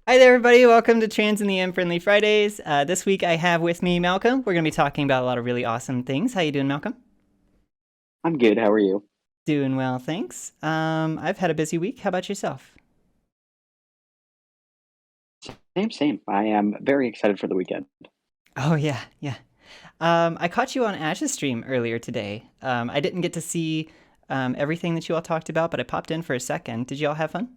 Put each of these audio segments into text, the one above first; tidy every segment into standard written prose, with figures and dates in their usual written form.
Hi there, everybody. Welcome to Trans and the M Friendly Fridays. This week I have with me Malcolm. We're going to be talking about a lot of really awesome things. How you doing, Malcolm? I'm good. How are you? Doing well, thanks. I've had a busy week. How about yourself? Same. I am very excited for the weekend. Oh yeah, yeah. I caught you on Ash's stream earlier today. I didn't get to see everything that you all talked about, but I popped in for a second. Did you all have fun?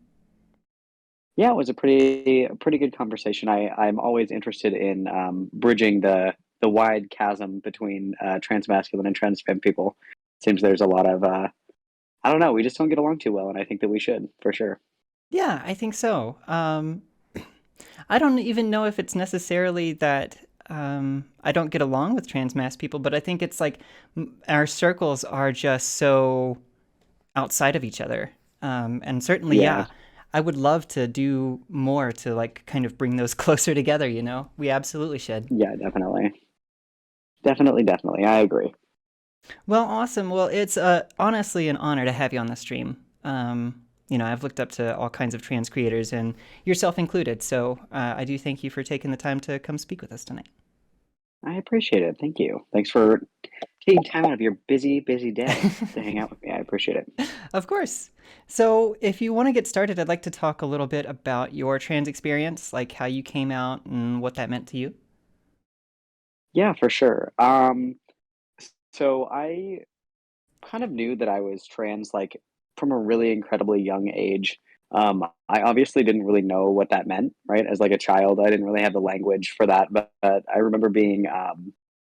Yeah, it was a pretty good conversation. I'm always interested in bridging the wide chasm between transmasculine and trans femme people. Seems there's a lot of I don't know. We just don't get along too well, and I think that we should for sure. Yeah, I think so. I don't even know if it's necessarily that I don't get along with trans mass people, but I think it's like our circles are just so outside of each other. And certainly, Yeah, yeah, I would love to do more to like kind of bring those closer together, you know? We absolutely should. yeah, definitely. I agree. Well, awesome. Well, it's honestly an honor to have you on the stream. I've looked up to all kinds of trans creators and yourself included. So I do thank you for taking the time to come speak with us tonight. I appreciate it. Thank you. Thanks for taking time out of your busy day to hang out with me. I appreciate it. Of course. So, if you want to get started, I'd like to talk a little bit about your trans experience, like how you came out and what that meant to you. Yeah, for sure. So I kind of knew that I was trans like from a really incredibly young age. I obviously didn't really know what that meant, right? As like a child, I didn't really have the language for that, but I remember being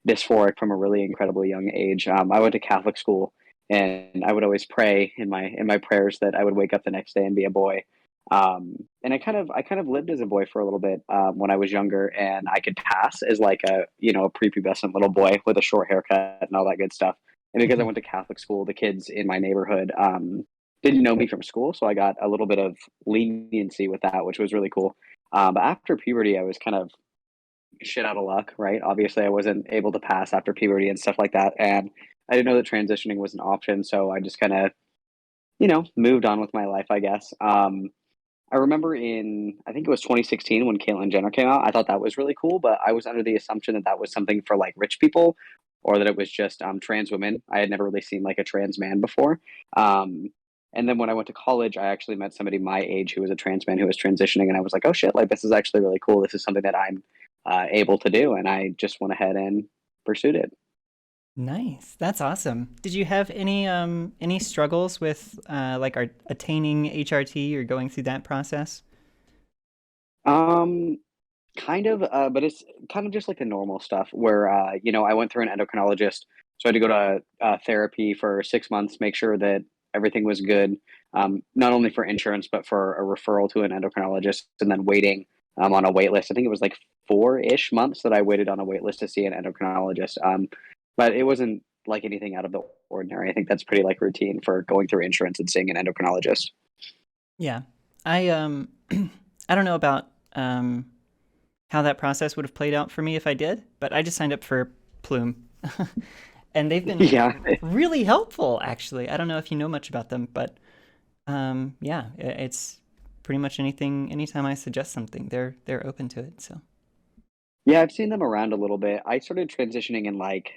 dysphoric from a really incredibly young age. I went to Catholic school, and I would always pray in my prayers that I would wake up the next day and be a boy. And I kind of lived as a boy for a little bit when I was younger, and I could pass as like a prepubescent little boy with a short haircut and all that good stuff. And because I Mhm. went to Catholic school, the kids in my neighborhood didn't know me from school, so I got a little bit of leniency with that, which was really cool. But after puberty, I was kind of shit out of luck, right? Obviously, I wasn't able to pass after puberty and stuff like that, and I didn't know that transitioning was an option, so I just kind of, moved on with my life, I guess. I remember I think it was 2016 when Caitlyn Jenner came out. I thought that was really cool, but I was under the assumption that that was something for like rich people, or that it was just trans women. I had never really seen like a trans man before. Um, and then when I went to college, I actually met somebody my age who was a trans man who was transitioning, and I was like, oh shit, like this is actually really cool. This is something that I'm able to do, and I just went ahead and pursued it. Nice. That's awesome. Did you have any struggles with attaining HRT or going through that process? Um, Kind of, but it's kind of just like the normal stuff where, I went through an endocrinologist. So I had to go to therapy for 6 months, make sure that everything was good, not only for insurance, but for a referral to an endocrinologist, and then waiting on a wait list. I think it was like 4-ish months that I waited on a wait list to see an endocrinologist. But it wasn't like anything out of the ordinary. I think that's pretty like routine for going through insurance and seeing an endocrinologist. Yeah. I I don't know about how that process would have played out for me if I did, but I just signed up for Plume. And they've been Yeah, really helpful actually. I don't know if you know much about them, but yeah, it's pretty much anytime I suggest something, they're open to it. So, yeah, I've seen them around a little bit. I started transitioning in like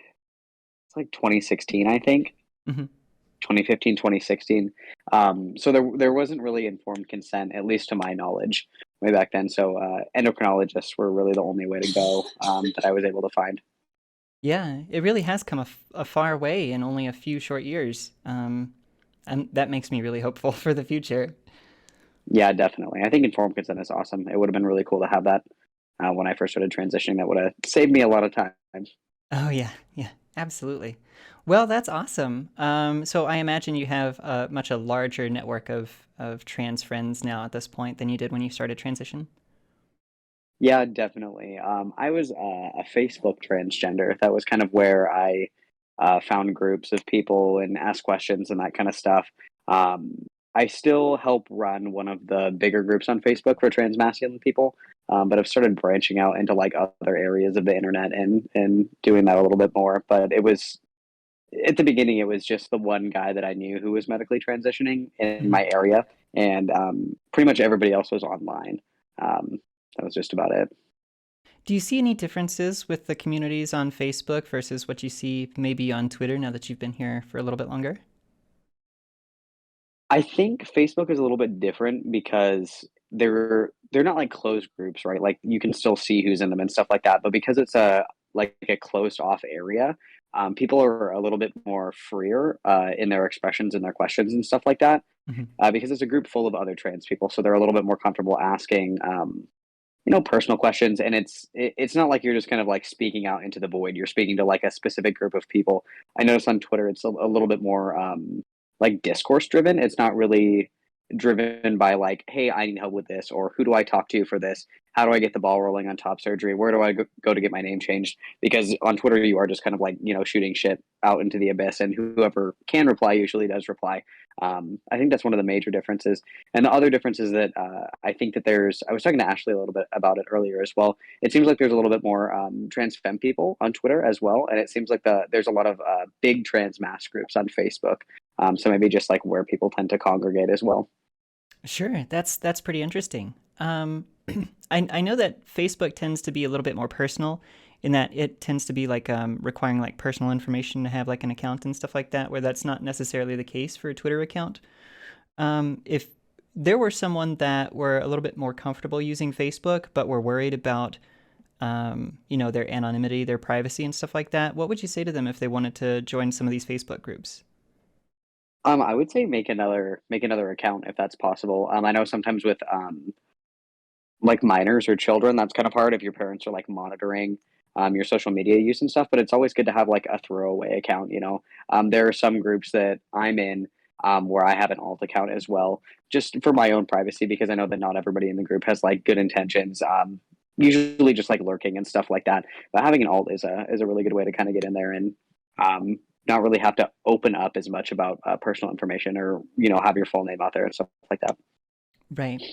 it's like 2016, I think. mhm. 2015, 2016. So there wasn't really informed consent, at least to my knowledge, way back then. So endocrinologists were really the only way to go that I was able to find. Yeah, it really has come a far way in only a few short years. And that makes me really hopeful for the future. Yeah, definitely. I think informed consent is awesome. It would have been really cool to have that when I first started transitioning. That would have saved me a lot of time. Oh yeah, yeah, absolutely. Well, that's awesome. So I imagine you have a much a larger network of trans friends now at this point than you did when you started transition. Yeah, definitely. I was a Facebook transgender. That was kind of where I found groups of people and asked questions and that kind of stuff. I still help run one of the bigger groups on Facebook for trans masculine people, but I've started branching out into like other areas of the internet and doing that a little bit more. But it was at the beginning, it was just the one guy that I knew who was medically transitioning in Mhm. my area, and pretty much everybody else was online. That was just about it. Do you see any differences with the communities on Facebook versus what you see maybe on Twitter now that you've been here for a little bit longer? I think Facebook is a little bit different because they're not like closed groups, right? Like you can still see who's in them and stuff like that. But because it's a like a closed off area, people are a little bit more freer in their expressions and their questions and stuff like that. Hmm. Because it's a group full of other trans people, so they're a little bit more comfortable asking, personal questions. And it's not like you're just kind of like speaking out into the void. You're speaking to like a specific group of people. I notice on Twitter it's a little bit more like discourse driven. It's not really driven by like, hey, I need help with this, or who do I talk to for this? How do I get the ball rolling on top surgery? Where do I go to get my name changed? Because on Twitter you are just kind of like shooting shit out into the abyss, and whoever can reply usually does reply. I think that's one of the major differences. And the other difference is that I think that I was talking to Ashley a little bit about it earlier as well. It seems like there's a little bit more trans femme people on Twitter as well. And it seems like there's a lot of big trans mass groups on Facebook. So maybe just like where people tend to congregate as well. Sure, that's pretty interesting. I know that Facebook tends to be a little bit more personal in that it tends to be like requiring like personal information to have like an account and stuff like that, where that's not necessarily the case for a Twitter account. If there were someone that were a little bit more comfortable using Facebook, but were worried about, their anonymity, their privacy, and stuff like that, what would you say to them if they wanted to join some of these Facebook groups? I would say make another account if that's possible. I know sometimes with like minors or children, that's kind of hard if your parents are like monitoring your social media use and stuff. But it's always good to have like a throwaway account. There are some groups that I'm in where I have an alt account as well, just for my own privacy, because I know that not everybody in the group has like good intentions. Usually just like lurking and stuff like that. But having an alt is a really good way to kind of get in there and not really have to open up as much about personal information, or have your full name out there and stuff like that. Right.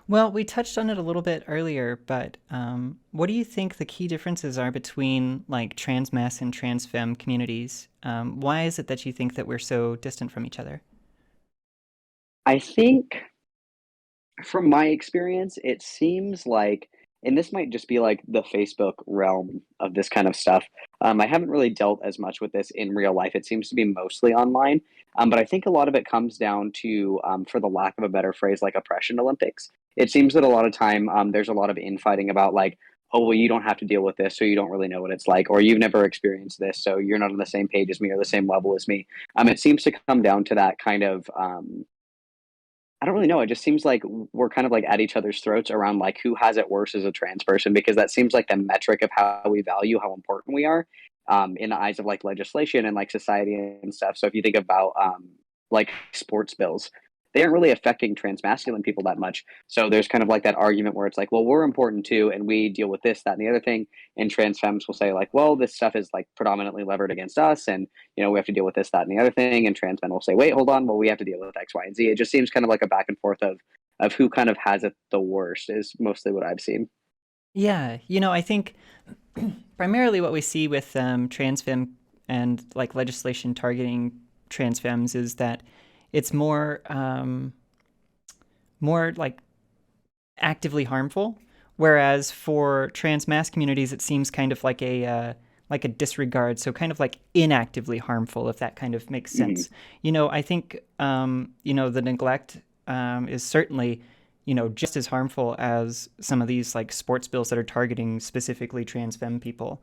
Well, we touched on it a little bit earlier, but what do you think the key differences are between like trans mass and trans femme communities? Why is it that you think that we're so distant from each other? I think from my experience, it seems like, and this might just be like the Facebook realm of this kind of stuff. I haven't really dealt as much with this in real life. It seems to be mostly online. But I think a lot of it comes down to, for the lack of a better phrase, like oppression Olympics. It seems that a lot of time there's a lot of infighting about like, oh, well, you don't have to deal with this, so you don't really know what it's like, or you've never experienced this, so you're not on the same page as me or the same level as me. It seems to come down to that kind of I don't really know. It just seems like we're kind of like at each other's throats around like who has it worse as a trans person, because that seems like the metric of how we value how important we are in the eyes of like legislation and like society and stuff. So if you think about like sports bills, they aren't really affecting trans masculine people that much. So there's kind of like that argument where it's like, well, we're important too, and we deal with this, that, and the other thing. And trans femmes will say like, well, this stuff is like predominantly levered against us, and we have to deal with this, that, and the other thing. And trans men will say, wait, hold on, well, we have to deal with X, Y, and Z. It just seems kind of like a back and forth of who kind of has it the worst is mostly what I've seen. Yeah, I think primarily what we see with trans femme and like legislation targeting trans femmes is that it's more like actively harmful, whereas for trans mass communities, it seems kind of like a disregard, so kind of like inactively harmful, if that kind of makes Hmm. sense. I think the neglect is certainly just as harmful as some of these like sports bills that are targeting specifically trans femme people.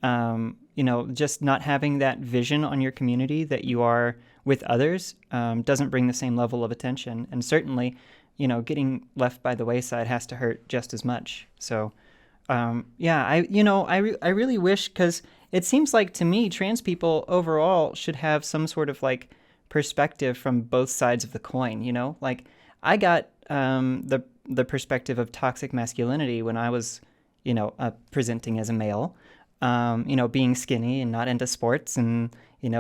Just not having that vision on your community that you are with others doesn't bring the same level of attention, and certainly getting left by the wayside has to hurt just as much. So, yeah, I really wish, because it seems like to me trans people overall should have some sort of like perspective from both sides of the coin. Like I got the perspective of toxic masculinity when I was, presenting as a male, being skinny and not into sports and,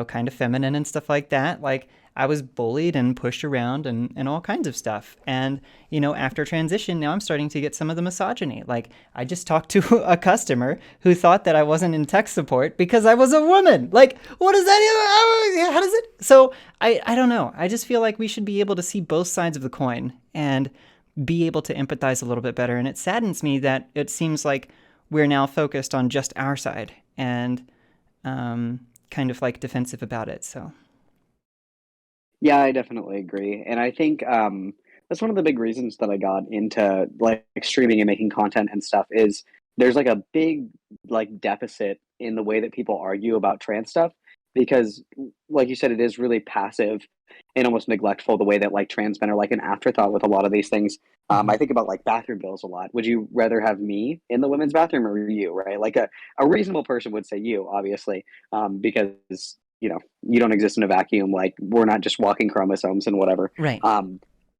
kind of feminine and stuff like that. Like I was bullied and pushed around and all kinds of stuff. And, after transition, now I'm starting to get some of the misogyny. Like I just talked to a customer who thought that I wasn't in tech support because I was a woman. Like, what does that even, how does it? So I don't know. I just feel like we should be able to see both sides of the coin. And be able to empathize a little bit better. And it saddens me that it seems like we're now focused on just our side and kind of like defensive about it. So, Yeah, I definitely agree. And I think that's one of the big reasons that I got into like streaming and making content and stuff is there's like a big like deficit in the way that people argue about trans stuff because like you said, it is really passive and almost neglectful the way that like trans men are like an afterthought with a lot of these things. mhm. I think about like bathroom bills a lot. Would you rather have me in the women's bathroom or you, right? Like a reasonable person would say you, obviously, because you don't exist in a vacuum. Like we're not just walking chromosomes and whatever. Right. Um,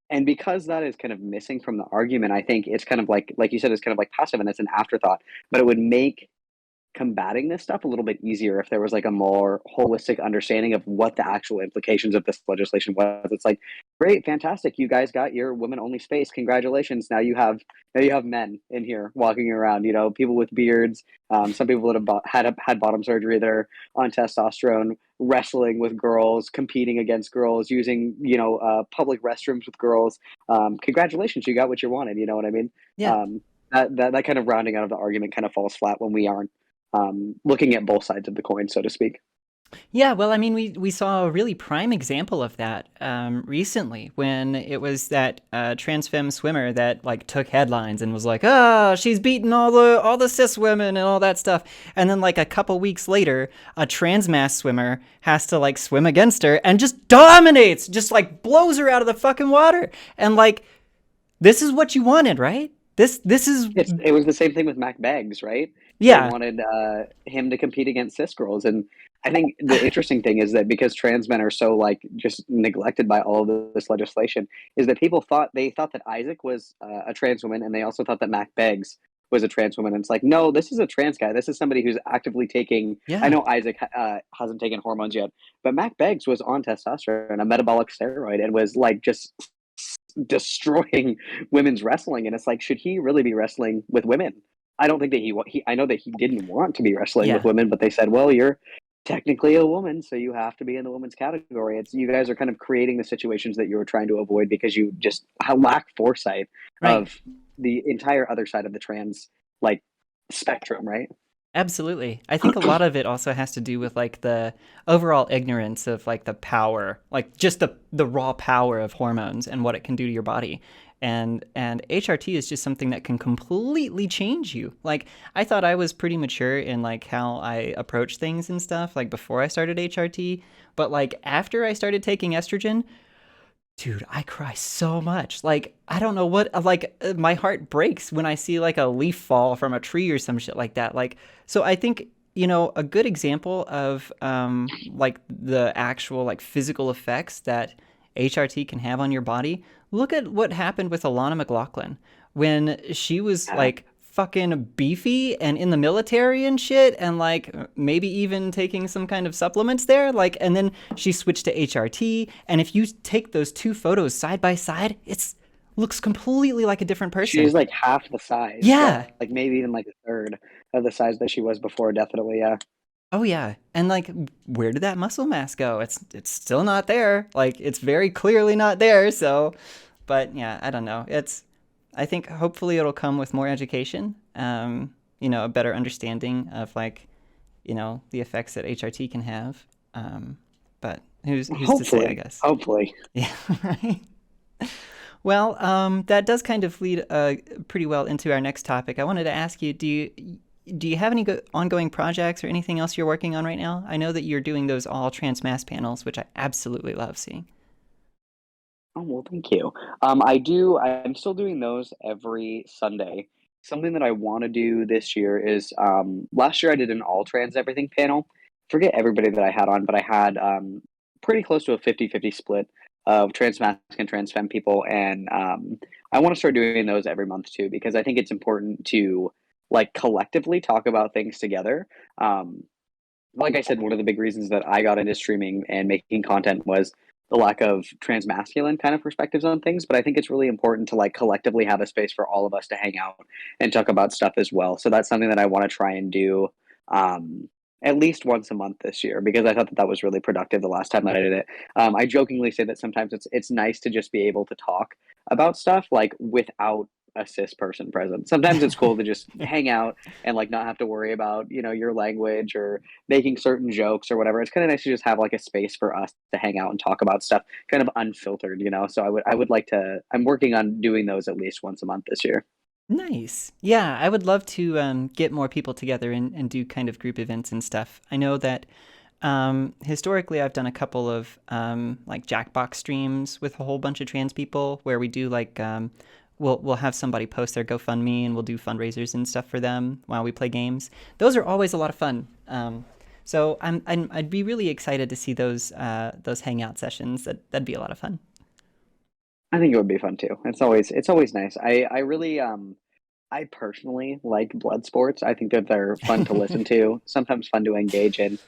and because that is kind of missing from the argument, I think it's kind of like you said, it's kind of like passive and it's an afterthought. But it would make combating this stuff a little bit easier if there was like a more holistic understanding of what the actual implications of this legislation was. It's like, great, fantastic, you guys got your women only space. Congratulations. Now you have men in here walking around, people with beards, some people that have had bottom surgery that are on testosterone, wrestling with girls, competing against girls, using public restrooms with girls. Congratulations, you got what you wanted. You know what I mean? Yeah. Um, that kind of rounding out of the argument kind of falls flat when we aren't looking at both sides of the coin, so to speak. Yeah, well, I mean, we saw a really prime example of that recently when it was that trans femme swimmer that like took headlines and was like, "Ah, she's beating all the cis women and all that stuff," and then like a couple weeks later, a trans mass swimmer has to like swim against her and just dominates, just like blows her out of the fucking water, and like this is what you wanted, right? This is It was the same thing with Mac Beggs, right? They yeah, wanted him to compete against cis girls, and I think the interesting thing is that because trans men are so like just neglected by all of this legislation, is that they thought that Isaac was a trans woman, and they also thought that Mac Beggs was a trans woman. And it's like, no, this is a trans guy. This is somebody who's actively taking. I yeah, know Isaac hasn't taken hormones yet, but Mac Beggs was on testosterone, a metabolic steroid, and was like just destroying women's wrestling. And it's like, should he really be wrestling with women? I don't think that he I know that he didn't want to be wrestling with yeah. women, but they said, well, you're technically a woman, so you have to be in the women's category. It's you guys are kind of creating the situations that you were trying to avoid because you just lack foresight Right. of the entire other side of the trans like spectrum, right? Absolutely. I think a lot of it also has to do with like the overall ignorance of like the power, like just the raw power of hormones and what it can do to your body. And HRT is just something that can completely change you. Like I thought I was pretty mature in like how I approach things and stuff like before I started HRT, but like after I started taking estrogen, dude, I cry so much. Like, I don't know what, like, my heart breaks when I see like a leaf fall from a tree or some shit like that. Like, so I think, a good example of like the actual like physical effects that HRT can have on your body. Look at what happened with Alana McLaughlin when she was Yeah. like fucking beefy and in the military and shit and like maybe even taking some kind of supplements there like and then she switched to HRT and if you take those two photos side by side it's looks completely like a different person. She's like half the size, Yeah. like maybe even like a third of the size that she was before, definitely. Yeah. Oh yeah. And like where did that muscle mass go? It's still not there. Like it's very clearly not there. So but yeah, I don't know. It's I think hopefully it'll come with more education. A better understanding of like, the effects that HRT can have. But who's to say, I Hopefully, guess. hopefully. Yeah, right. Well, that does kind of lead pretty well into our next topic. I wanted to ask you, do you have any ongoing projects or anything else you're working on right now? I know that you're doing those all trans mass panels, which I absolutely love seeing. Oh, well, thank you. I do. I'm still doing those every Sunday. Something that I want to do this year is last year I did an all trans everything panel. Forget everybody that I had on, but I had pretty close to a 50-50 split of trans masc and trans femme people. And I want to start doing those every month too, because I think it's important to like collectively talk about things together. Um, like I said, one of the big reasons that I got into streaming and making content was the lack of trans masculine kind of perspectives on things. But I think it's really important to like collectively have a space for all of us to hang out and talk about stuff as well. So that's something that I want to try and do. Um, at least once a month this year because I thought that that was really productive the last time that I did it. I jokingly say that sometimes it's nice to just be able to talk about stuff like without a cis person present. Sometimes it's cool to just hang out and like not have to worry about your language or making certain jokes or whatever. It's kind of nice to just have like a space for us to hang out and talk about stuff, kind of unfiltered. So I would like to. I'm working on doing those at least once a month this year. Nice. Yeah, I would love to get more people together and do kind of group events and stuff. I know that historically I've done a couple of like Jackbox streams with a whole bunch of trans people where we do like we'll have somebody post their GoFundMe and we'll do fundraisers and stuff for them while we play games. Those are always a lot of fun. So I'd be really excited to see those hangout sessions. That'd be a lot of fun. I think it would be fun too. It's always nice. I really I personally like blood sports. I think that they're fun to listen to, sometimes fun to engage in.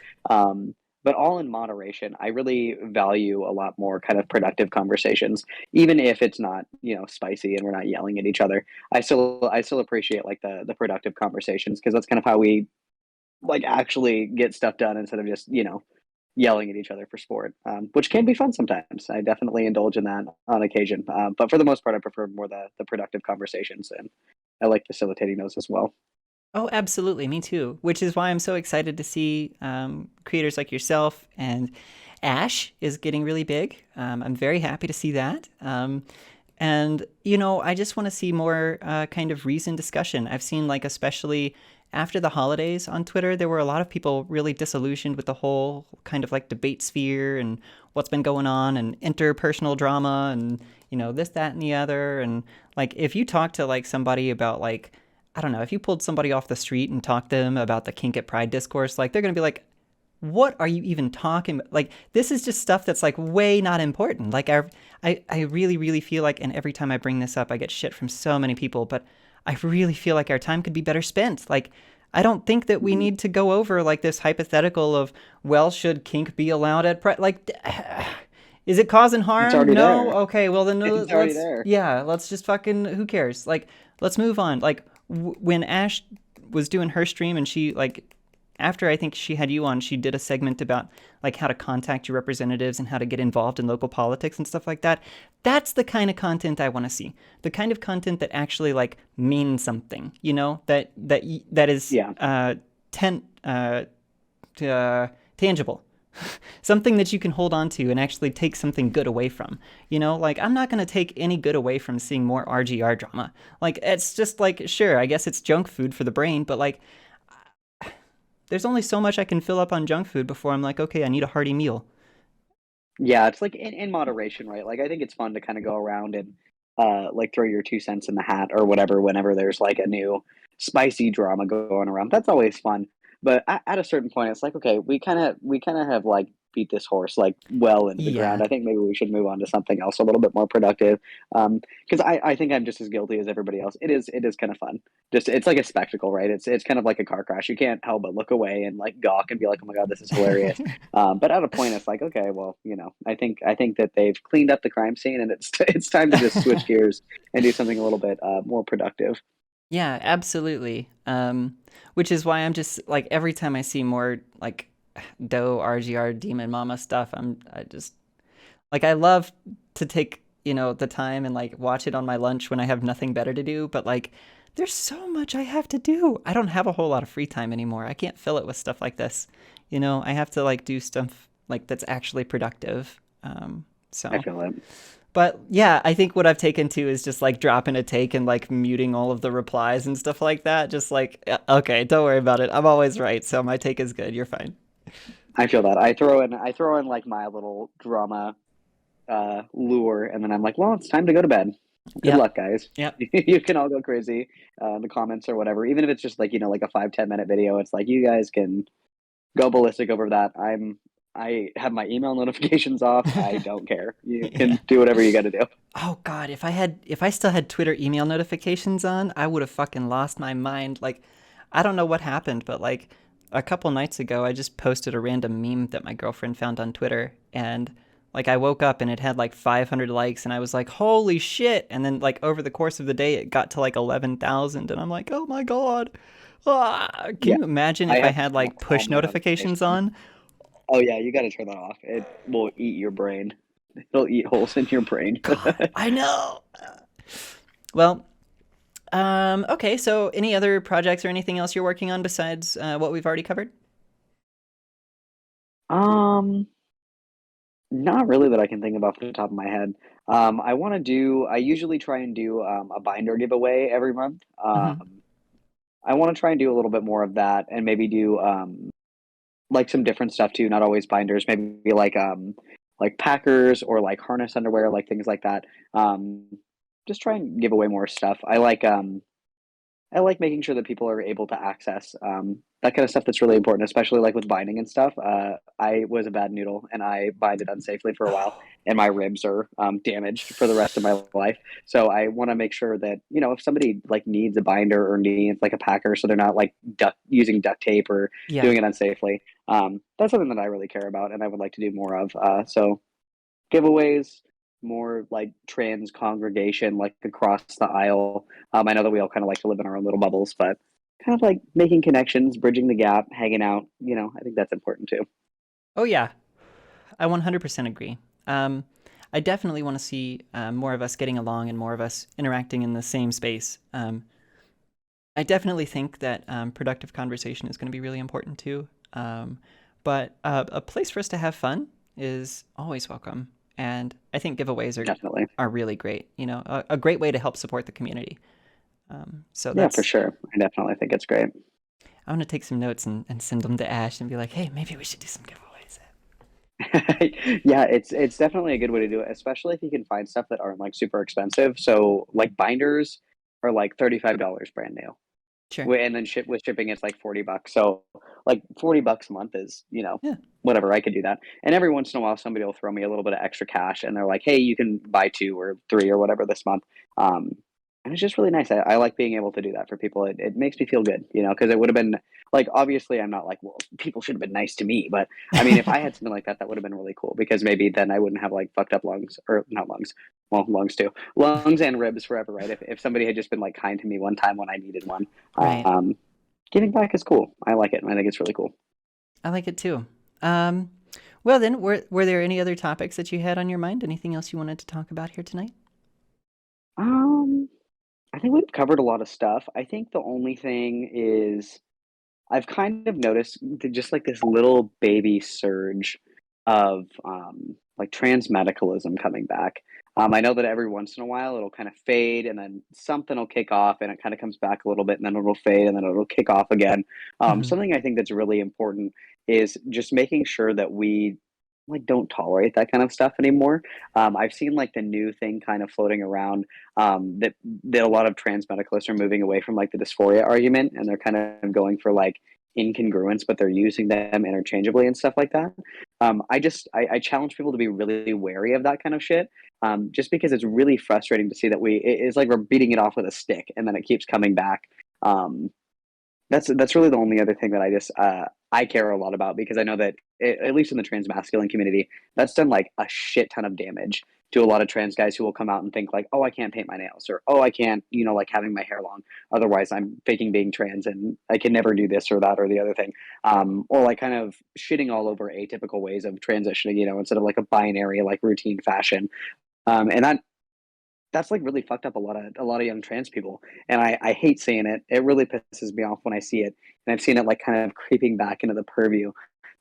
But all in moderation. I really value a lot more kind of productive conversations, even if it's not spicy and we're not yelling at each other. I still appreciate like the productive conversations because that's kind of how we like actually get stuff done instead of just yelling at each other for sport, which can be fun sometimes. I definitely indulge in that on occasion, but for the most part, I prefer more the productive conversations, and I like facilitating those as well. Oh, absolutely. Me too. Which is why I'm so excited to see creators like yourself and Ash is getting really big. I'm very happy to see that. And, I just want to see more kind of reasoned discussion. I've seen, like, especially after the holidays on Twitter, there were a lot of people really disillusioned with the whole kind of like debate sphere and what's been going on and interpersonal drama and, this, that, and the other. And, like, if you talk to, like, somebody about, like, I don't know, if you pulled somebody off the street and talked to them about the kink at pride discourse, like, they're going to be like, what are you even talking about? Like, this is just stuff that's like way not important. Like, I really, really feel like, and every time I bring this up, I get shit from so many people, but I really feel like our time could be better spent. Like, I don't think that we Mhm. need to go over like this hypothetical of, well, should kink be allowed at like, is it causing It's harm? already No. there. Okay, well then It's already let's there. yeah, let's just fucking who cares? Like, let's move on. Like when Ash was doing her stream and she like after I think she had you on, she did a segment about like how to contact your representatives and how to get involved in local politics and stuff like that. That's the kind of content I want to see. The kind of content that actually like means something, that is Yeah. ten tangible. Something that you can hold on to and actually take something good away from. Like I'm not going to take any good away from seeing more RGR drama. Like it's just like sure, I guess it's junk food for the brain, but like there's only so much I can fill up on junk food before I'm like, okay, I need a hearty meal. Yeah, it's like in moderation, right? Like I think it's fun to kind of go around and like throw your 2 cents in the hat or whatever whenever there's like a new spicy drama going around. That's always fun. But at a certain point it's like, okay, we kind of have like beat this horse like well into the ground. Yeah. I think maybe we should move on to something else a little bit more productive. Because I think I'm just as guilty as everybody else. It is kind of fun. Just it's like a spectacle, right? It's kind of like a car crash. You can't help but look away and like gawk and be like, oh my god, this is hilarious. But at a point, it's like, okay, well, I think that they've cleaned up the crime scene, and it's time to just switch gears and do something a little bit more productive. Yeah, absolutely. Which is why I'm just like every time I see more like Doe RGR Demon Mama stuff, I just like I love to take, the time and like watch it on my lunch when I have nothing better to do, but like there's so much I have to do. I don't have a whole lot of free time anymore. I can't fill it with stuff like this. I have to like do stuff like that's actually productive. I So feel it. but yeah, I think what I've taken to is just like dropping a take and like muting all of the replies and stuff like that. Just like, okay, don't worry about it. I'm always right. So my take is good. You're fine. I feel that. I throw in like my little drama lure, and then I'm like, well, it's time to go to bed. Good Yep. luck, guys. Yep. You can all go crazy in the comments or whatever. Even if it's just like a 5-10 minute video, it's like you guys can go ballistic over that. I have my email notifications off. I don't care. You Yeah. can do whatever you got to do. Oh God, if I still had Twitter email notifications on, I would have fucking lost my mind. Like, I don't know what happened, but like a couple nights ago, I just posted a random meme that my girlfriend found on Twitter, and Like I woke up and it had like 500 likes, and I was like, "Holy shit!" And then like over the course of the day, it got to like 11,000, and I'm like, "Oh my god!" Can Yeah, you imagine I if I have to had turn off like all push my notifications notifications. on? Oh yeah, you got to turn that off. It will eat your brain. It'll eat holes in your brain. God, I know. Well, okay. So, any other projects or anything else you're working on besides what we've already covered? um, Not really that I can think of off the top of my head. I usually try and do a binder giveaway every month. Hmm. I want to try and do a little bit more of that and maybe do like some different stuff too, not always binders, maybe like packers or like harness underwear, like things like that. Um, just try and give away more stuff. I like making sure that people are able to access that kind of stuff that's really important, especially like with binding and stuff. I was a bad noodle and I binded unsafely for a while, and my ribs are damaged for the rest of my life. So I want to make sure that if somebody like needs a binder or needs like a packer, so they're not like using duct tape or Yeah. doing it unsafely. That's something that I really care about, and I would like to do more of. So giveaways, more like trans congregation, like across the aisle. I know that we all kind of like to live in our own little bubbles, but kind of like making connections, bridging the gap, hanging out. I think that's important too. Oh yeah, I 100% agree. Um, I definitely want to see more of us getting along and more of us interacting in the same space. I definitely think that productive conversation is going to be really important too. But a place for us to have fun is always welcome, and I think giveaways Definitely. are really great. A great way to help support the community. So Yeah, for that's sure. I definitely think it's great. I'm gonna take some notes and send them to Ash and be like, hey, maybe we should do some giveaways. Yeah, it's definitely a good way to do it, especially if you can find stuff that aren't like super expensive. So like binders are like $35 brand new. Sure. And then ship with shipping, it's like $40. So like $40 a month is, Yeah. whatever. I could do that. And every once in a while, somebody will throw me a little bit of extra cash, and they're like, "Hey, you can buy two or three or whatever this month." Um, and it's just really nice. I like being able to do that for people. It makes me feel good, because it would have been like, obviously, I'm not like, well, people should have been nice to me, but I mean, if I had something like that, that would have been really cool because maybe then I wouldn't have like fucked up lungs or not lungs, well, lungs too, lungs and ribs forever, right? If somebody had just been like kind to me one time when I needed one, Right. um, giving back is cool. I like it. I think it's really cool. I like it too. Um, well, then, were there any other topics that you had on your mind? Anything else you wanted to talk about here tonight? Um, I think we've covered a lot of stuff. I think the only thing is I've kind of noticed just like this little baby surge of like trans medicalism coming back. I know that every once in a while it'll kind of fade and then something will kick off and it kind of comes back a little bit and then it'll fade and then it'll kick off again. Hmm. Something I think that's really important is just making sure that we like don't tolerate that kind of stuff anymore. I've seen like the new thing kind of floating around that a lot of trans medicalists are moving away from like the dysphoria argument and they're kind of going for like incongruence, but they're using them interchangeably and stuff like that. I challenge people to be really wary of that kind of shit. Just because it's really frustrating to see that it's like we're beating it off with a stick and then it keeps coming back. Um, that's really the only other thing that I care a lot about because I know that at least in the trans masculine community, that's done like a shit ton of damage to a lot of trans guys who will come out and think like, oh, I can't paint my nails or oh, I can't, like having my hair long. Otherwise, I'm faking being trans and I can never do this or that or the other thing. Or like kind of shitting all over atypical ways of transitioning, instead of like a binary like routine fashion. And that's like really fucked up a lot of young trans people, and I hate seeing it. It really pisses me off when I see it, and I've seen it like kind of creeping back into the purview.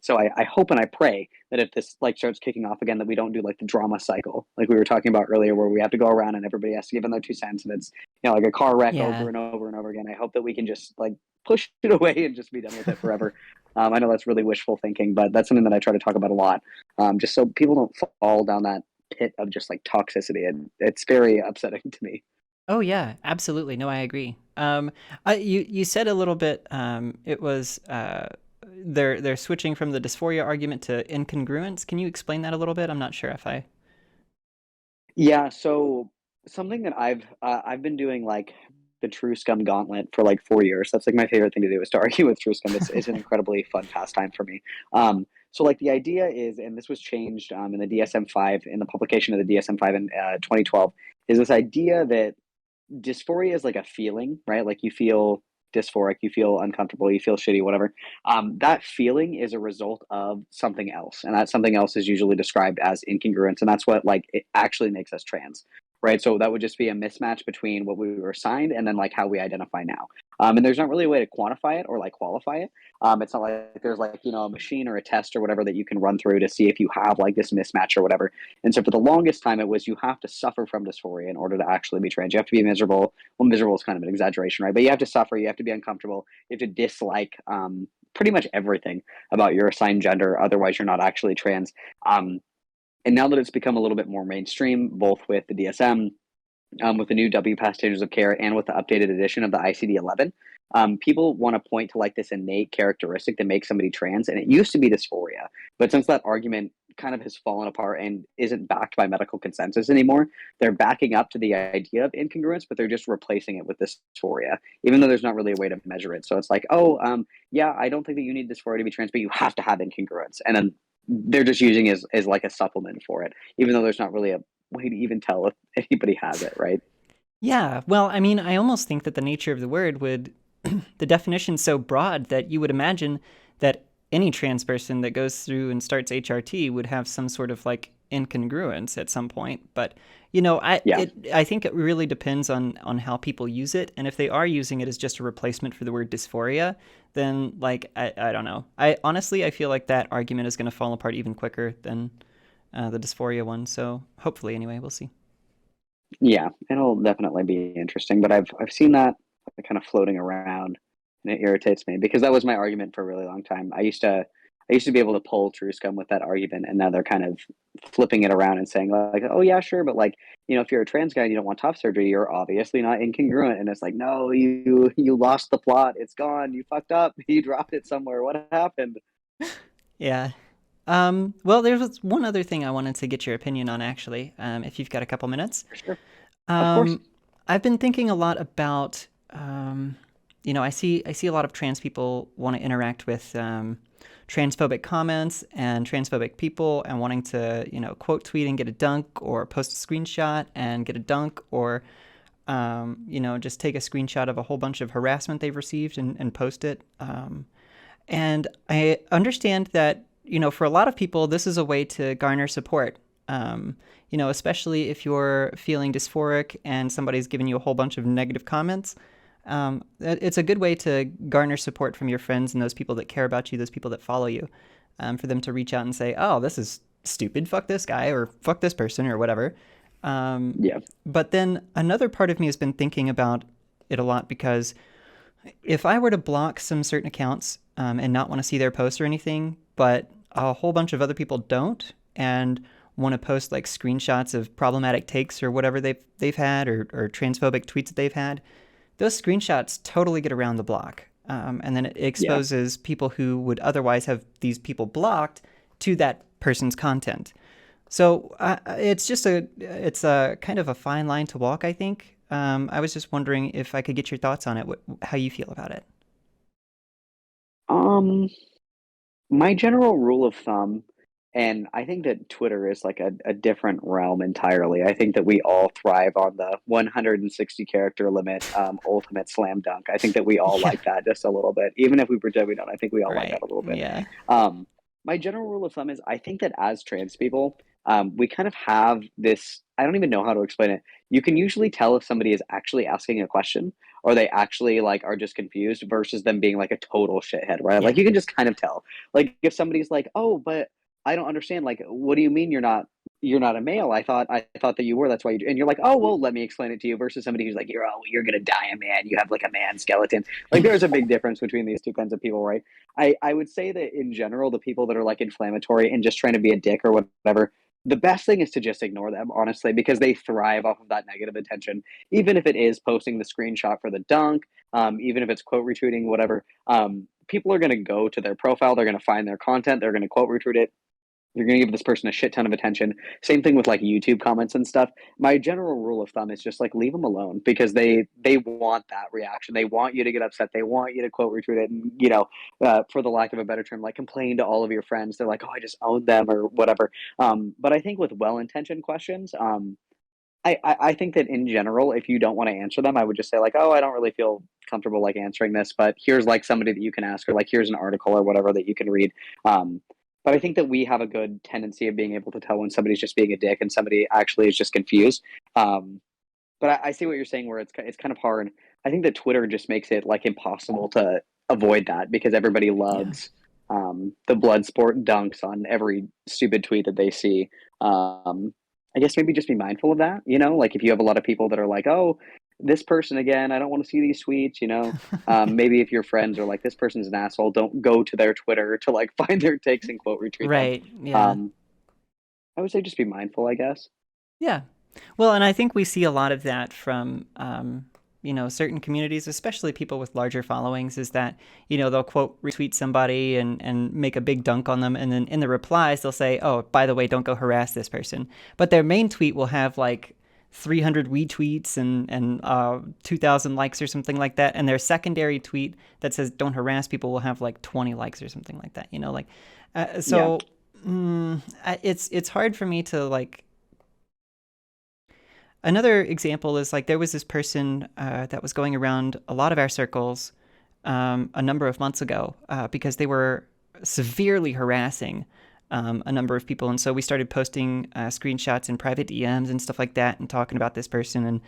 So I hope and I pray that if this like starts kicking off again, that we don't do like the drama cycle, like we were talking about earlier, where we have to go around and everybody has to give in their 2 cents, and it's like a car wreck Yeah. over and over and over again. I hope that we can just like push it away and just be done with it forever. I know that's really wishful thinking, but that's something that I try to talk about a lot, just so people don't fall down that pit of just like toxicity, and it's very upsetting to me. Oh yeah, absolutely. No, I agree. You said a little bit. It was they're switching from the dysphoria argument to incongruence. Can you explain that a little bit? I'm not sure if I. Yeah, so something that I've been doing like the True Scum Gauntlet for like 4 years. That's like my favorite thing to do is to argue with True Scum. It's an incredibly fun pastime for me. So like the idea is, and this was changed in the DSM-5 in the publication of the DSM-5 in 2012, is this idea that dysphoria is like a feeling, right? Like you feel dysphoric, you feel uncomfortable, you feel shitty, whatever. That feeling is a result of something else, and that something else is usually described as incongruence, and that's what like it actually makes us trans, right? So that would just be a mismatch between what we were assigned and then like how we identify now. And there's not really a way to quantify it or like qualify it. It's not like there's like a machine or a test or whatever that you can run through to see if you have like this mismatch or whatever. And so for the longest time, it was you have to suffer from dysphoria in order to actually be trans. You have to be miserable. Well, miserable is kind of an exaggeration, right? But you have to suffer. You have to be uncomfortable. You have to dislike pretty much everything about your assigned gender. Otherwise, you're not actually trans. And now that it's become a little bit more mainstream, both with the DSM, with the new WPASS standards of care, and with the updated edition of the ICD-11, people want to point to like this innate characteristic that makes somebody trans, and it used to be dysphoria, but since that argument kind of has fallen apart and isn't backed by medical consensus anymore, they're backing up to the idea of incongruence, but they're just replacing it with dysphoria, even though there's not really a way to measure it. So it's like, oh, yeah, I don't think that you need dysphoria to be trans, but you have to have incongruence, and then they're just using it as like a supplement for it, even though there's not really a way to even tell if anybody has it, right? Yeah, well, I mean, I almost think that the nature of the word would, the definition's so broad that you would imagine that any trans person that goes through and starts HRT would have some sort of like incongruence at some point. But Yeah. I think it really depends on how people use it, and if they are using it as just a replacement for the word dysphoria, then like I don't know. I honestly I feel like that argument is going to fall apart even quicker than the dysphoria one. So hopefully, anyway, we'll see. Yeah, it'll definitely be interesting, but I've seen that kind of floating around, and it irritates me because that was my argument for a really long time. I used to be able to pull true scum with that argument, and now they're kind of flipping it around and saying like, oh yeah, sure, but like if you're a trans guy and you don't want top surgery, you're obviously not incongruent, and it's like, no, you lost the plot, it's gone, you fucked up, you dropped it somewhere. What happened? Yeah. Well, there's one other thing I wanted to get your opinion on, actually, if you've got a couple minutes. For sure, of course. Um, I've been thinking a lot about, I see a lot of trans people want to interact with transphobic comments and transphobic people, and wanting to, quote tweet and get a dunk, or post a screenshot and get a dunk, or just take a screenshot of a whole bunch of harassment they've received and post it. And I understand that, for a lot of people, this is a way to garner support. Especially if you're feeling dysphoric and somebody's giving you a whole bunch of negative comments. It's a good way to garner support from your friends and those people that care about you, those people that follow you, for them to reach out and say, oh, this is stupid, fuck this guy, or fuck this person, or whatever. Yeah. But then another part of me has been thinking about it a lot, because if I were to block some certain accounts and not want to see their posts or anything, but a whole bunch of other people don't, and want to post like screenshots of problematic takes or whatever they've had, or transphobic tweets that they've had, those screenshots totally get around the block. And then it Yeah. exposes people who would otherwise have these people blocked to that person's content. So it's a kind of a fine line to walk, I think. I was just wondering if I could get your thoughts on it, how you feel about it. Um, my general rule of thumb, and I think that Twitter is like a different realm entirely. I think that we all thrive on the 160 character limit, ultimate slam dunk. I think that we all Yeah, like that just a little bit. Even if we pretend we don't, I think we all like that right. a little bit. Yeah. Um, my general rule of thumb is I think that as trans people, we kind of have this, I don't even know how to explain it. You can usually tell if somebody is actually asking a question, or they actually like are just confused, versus them being like a total shithead, right? Like Yeah. you can just kind of tell. Like if somebody's like, "Oh, but I don't understand. Like, what do you mean you're not a male? I thought that you were. That's why you." And you're like, "Oh, well, let me explain it to you." Versus somebody who's like, "You're gonna die a man. You have like a man skeleton." Like, there's a big difference between these two kinds of people, right? I would say that in general, the people that are like inflammatory and just trying to be a dick or whatever, the best thing is to just ignore them, honestly, because they thrive off of that negative attention. Even if it is posting the screenshot for the dunk, even if it's quote retweeting, whatever. People are going to go to their profile, they're going to find their content, they're going to quote retweet it, You're going to give this person a shit ton of attention. Same thing with like YouTube comments and stuff. My general rule of thumb is just like leave them alone because they want that reaction. They want you to get upset. They want you to quote retweet it, and for the lack of a better term, like complain to all of your friends. They're like, oh, I just owned them or whatever. But I think with well intentioned questions, I think that in general, if you don't want to answer them, I would just say like, oh, I don't really feel comfortable like answering this, but here's like somebody that you can ask, or like here's an article or whatever that you can read. Um, but I think that we have a good tendency of being able to tell when somebody's just being a dick and somebody actually is just confused. Um, but I see what you're saying, where it's kind of hard. I think that Twitter just makes it like impossible to avoid that because everybody Yeah. loves the blood sport dunks on every stupid tweet that they see. I guess maybe just be mindful of that. Like if you have a lot of people that are like, oh, this person again, I don't want to see these tweets. Maybe if your friends are like, this person's an asshole, don't go to their Twitter to like find their takes and quote retweet them. Right. Yeah. Um, I would say just be mindful, I guess. Yeah. Well, and I think we see a lot of that from, certain communities, especially people with larger followings, is that, they'll quote retweet somebody and make a big dunk on them. And then in the replies, they'll say, oh, by the way, don't go harass this person. But their main tweet will have like 300 retweets and 2,000 likes or something like that. And their secondary tweet that says don't harass people will have like 20 likes or something like that, Yeah. so it's hard for me to like. Another example is like there was this person that was going around a lot of our circles a number of months ago because they were severely harassing a number of people. And so we started posting screenshots in private DMs and stuff like that and talking about this person and,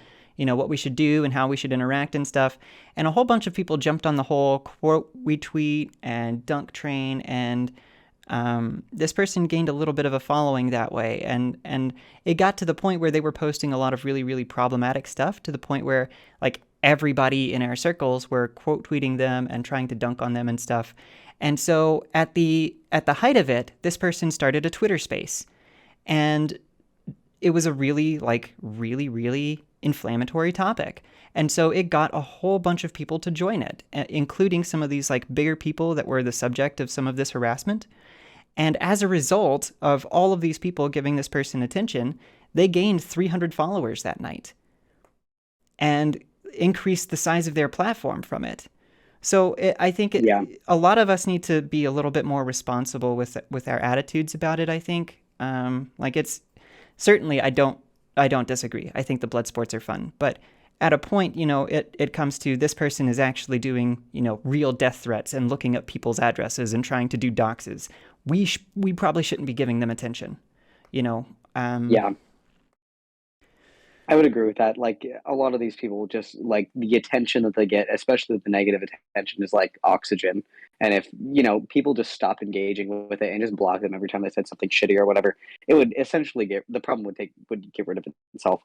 what we should do and how we should interact and stuff. And a whole bunch of people jumped on the whole quote retweet and dunk train, and this person gained a little bit of a following that way, and it got to the point where they were posting a lot of really really problematic stuff, to the point where like everybody in our circles were quote tweeting them and trying to dunk on them and stuff. And so at the height of it, this person started a Twitter space, and it was a really really inflammatory topic. And so it got a whole bunch of people to join it, including some of these like bigger people that were the subject of some of this harassment. And as a result of all of these people giving this person attention, they gained 300 followers that night and increased the size of their platform from it. So I think Yeah. a lot of us need to be a little bit more responsible with our attitudes about it. I think, like it's certainly I don't disagree. I think the blood sports are fun, but at a point, it comes to this person is actually doing, real death threats and looking up people's addresses and trying to do doxes. We probably shouldn't be giving them attention, you know. Yeah. I would agree with that. Like a lot of these people just like the attention that they get, especially the negative attention, is like oxygen. And if, people just stopped engaging with it and just blocked them every time they said something shitty or whatever, it would essentially get the problem would get rid of itself.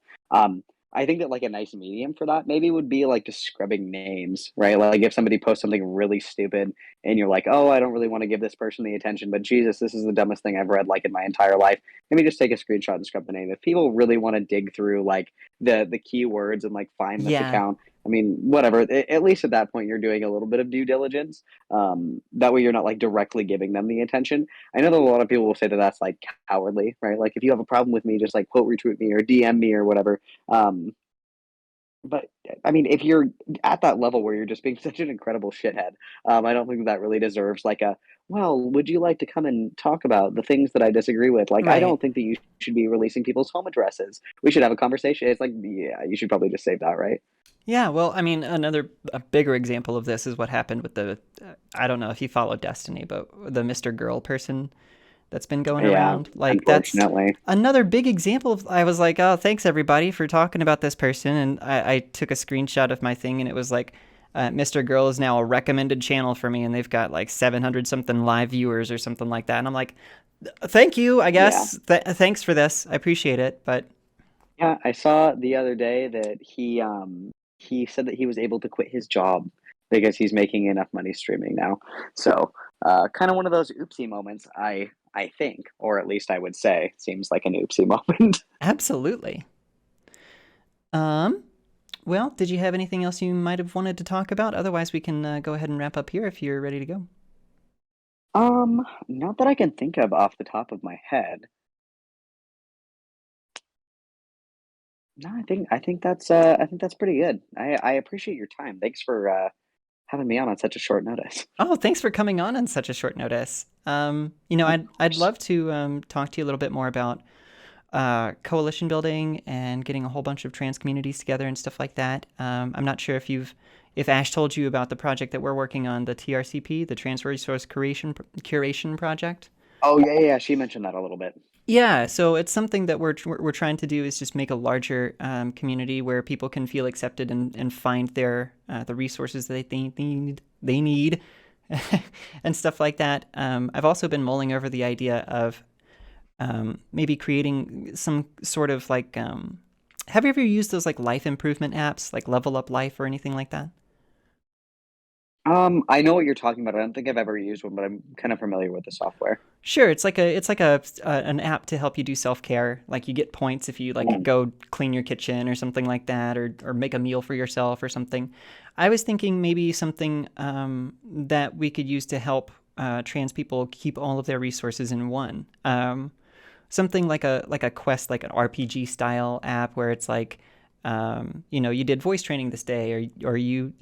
I think that like a nice medium for that maybe would be like just scrubbing names, right? Like if somebody posts something really stupid and you're like, oh, I don't really want to give this person the attention, but Jesus, this is the dumbest thing I've read like in my entire life. Let me just take a screenshot and scrub the name. If people really want to dig through like the keywords and like find this Yeah, account, I mean, whatever. At least at that point, you're doing a little bit of due diligence. That way, you're not like directly giving them the attention. I know that a lot of people will say that that's like cowardly, right? Like if you have a problem with me, just like quote retweet me or DM me or whatever. But I mean, if you're at that level where you're just being such an incredible shithead, I don't think that really deserves like a, well, would you like to come and talk about the things that I disagree with? Like, I right. don't think that you should be releasing people's home addresses. We should have a conversation. It's like, yeah, you should probably just save that, right? Yeah, well, I mean, a bigger example of this is what happened with I don't know if you follow Destiny, but the Mr. Girl person that's been going Yeah, around. Like that's unfortunately. another big example of I was like, oh, thanks everybody for talking about this person, and I took a screenshot of my thing, and it was like, Mr. Girl is now a recommended channel for me, and they've got like 700 something live viewers or something like that, and I'm like, thank you, I Yeah. guess. Thanks for this, I appreciate it, but Yeah, I saw the other day that he said that he was able to quit his job because he's making enough money streaming now. So, kind of one of those oopsie moments, I think, or at least I would say, seems like an oopsie moment. absolutely. Um, well, did you have anything else you might have wanted to talk about? Otherwise, we can go ahead and wrap up here if you're ready to go. Not that I can think of off the top of my head. No, I think that's pretty good. I appreciate your time. Thanks for having me on such a short notice. Oh, thanks for coming on such a short notice. Of I'd course. love to talk to you a little bit more about coalition building and getting a whole bunch of trans communities together and stuff like that. I'm not sure if Ash told you about the project that we're working on, the TRCP, the Trans Resource Curation Project. Oh yeah. She mentioned that a little bit. Yeah, so it's something that we're trying to do is just make a larger community where people can feel accepted and find their the resources that they need and stuff like that. I've also been mulling over the idea of maybe creating some sort of like have you ever used those like life improvement apps like Level Up Life or anything like that? I know what you're talking about. I don't think I've ever used one, but I'm kind of familiar with the software. Sure, it's like a an app to help you do self care. Like you get points if you like Mm. go clean your kitchen or something like that, or make a meal for yourself or something. I was thinking maybe something that we could use to help trans people keep all of their resources in one. Something like a quest, like an RPG style app where it's like, you did voice training this day, or you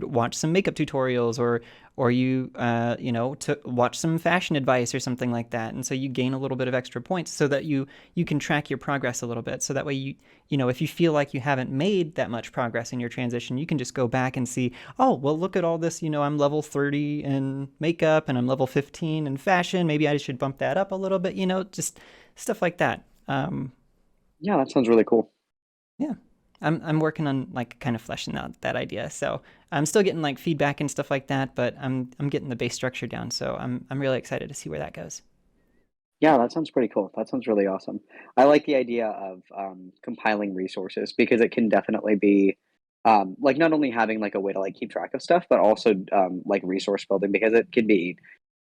watch some makeup tutorials, or you to watch some fashion advice or something like that, and so you gain a little bit of extra points so that you can track your progress a little bit. So that way if you feel like you haven't made that much progress in your transition, you can just go back and see, oh well, look at all this. I'm level 30 in makeup and I'm level 15 in fashion. Maybe I should bump that up a little bit. Just stuff like that. Yeah, that sounds really cool. Yeah, I'm working on like kind of fleshing out that idea. So I'm still getting like feedback and stuff like that, but I'm getting the base structure down. So I'm really excited to see where that goes. Yeah, that sounds pretty cool. That sounds really awesome. I like the idea of compiling resources because it can definitely be like not only having like a way to like keep track of stuff, but also like resource building because it can be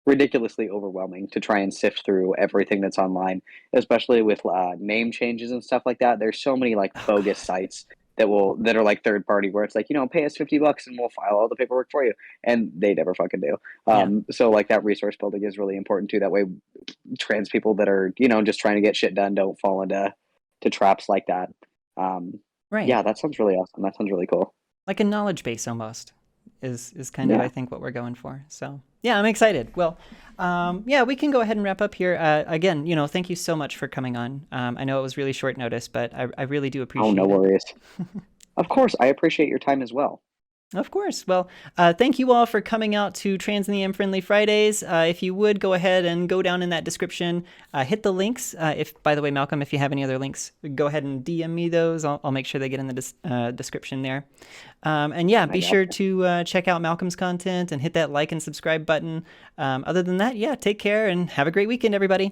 ridiculously overwhelming to try and sift through everything that's online, especially with name changes and stuff like that. There's so many like Oh bogus God. sites that are like third party where it's like pay us $50 and we'll file all the paperwork for you, and they never fucking do. Yeah. So like that resource building is really important too. That way trans people that are just trying to get shit done don't fall into traps like that. Um, Right. yeah, that sounds really awesome. That sounds really cool. Like a knowledge base almost is kind of I Yeah. think what we're going for. So yeah, I'm excited. Well, yeah, we can go ahead and wrap up here. Again, thank you so much for coming on. I know it was really short notice, but I really do Oh, no appreciate it. worries. Of course, I appreciate your time as well. Of course. Well, thank you all for coming out to Trans and the M Friendly Fridays. If you would go ahead and go down in that description, hit the links. If, by the way, Malcolm, if you have any other links, go ahead and DM me those. I'll make sure they get in the description there. And yeah, I be got sure you. to check out Malcolm's content and hit that like and subscribe button. Other than that, yeah, take care and have a great weekend, everybody.